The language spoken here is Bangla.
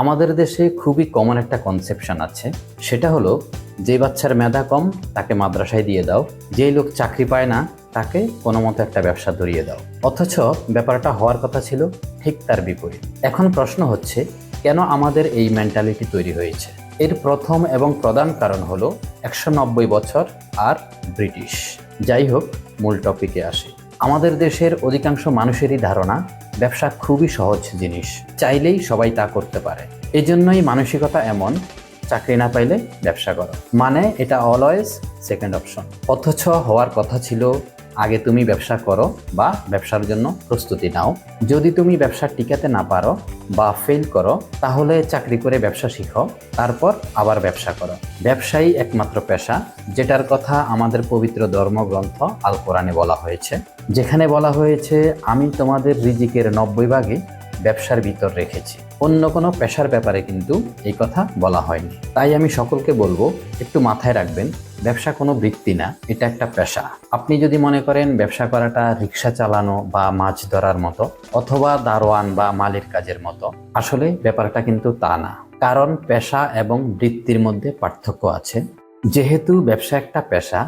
আমাদের দেশে খুবই কমন একটা কনসেপশন আছে, সেটা হলো যে বাচ্চার মেধা কম তাকে মাদ্রাসায় দিয়ে দাও, যেই লোক চাকরি পায় না তাকে কোনো মতো একটা ব্যবসা ধরিয়ে দাও। অথচ ব্যাপারটা হওয়ার কথা ছিল ঠিক তার বিপরীত। এখন প্রশ্ন হচ্ছে, কেন আমাদের এই মেন্টালিটি তৈরি হয়েছে? এর প্রথম এবং প্রধান কারণ হলো 190 বছর আর ব্রিটিশ। যাই হোক, মূল টপিকে আসি। আমাদের দেশের অধিকাংশ মানুষেরই ধারণা ব্যবসা খুবই সহজ জিনিস, চাইলেই সবাই তা করতে পারে। এই জন্যই মানসিকতা এমন, চাকরি না পাইলে ব্যবসা করো, মানে এটা অলওয়েজ সেকেন্ড অপশন। অথচ হওয়ার কথা ছিল আগে তুমি ব্যবসা করো বা ব্যবসার জন্য প্রস্তুতি নাও। যদি তুমি ব্যবসা টিকাতে না পারো বা ফেল করো, তাহলে চাকরি করে ব্যবসা শিখো, তারপর আবার ব্যবসা করো। ব্যবসাই একমাত্র পেশা, যেটার কথা আমাদের পবিত্র ধর্মগ্রন্থ আল কোরআনে বলা হয়েছে, যেখানে বলা হয়েছে আমি তোমাদের রিজিকের 90 ভাগই ব্যবসার ভিতর রেখেছি। অন্য কোনো পেশার ব্যাপারে কিন্তু এই কথা বলা হয়নি। তাই আমি সকলকে বলবো, একটু মাথায় রাখবেন, ব্যবসা কোনো বৃত্তি না, এটা একটা পেশা। আপনি যদি মনে করেন ব্যবসা করাটা রিক্সা চালানো বা মাছ ধরার মতো, অথবা দারোয়ান বা মালির কাজের মতো, আসলে ব্যাপারটা কিন্তু তা না। কারণ পেশা এবং বৃত্তির মধ্যে পার্থক্য আছে। যেহেতু ব্যবসা একটা পেশা,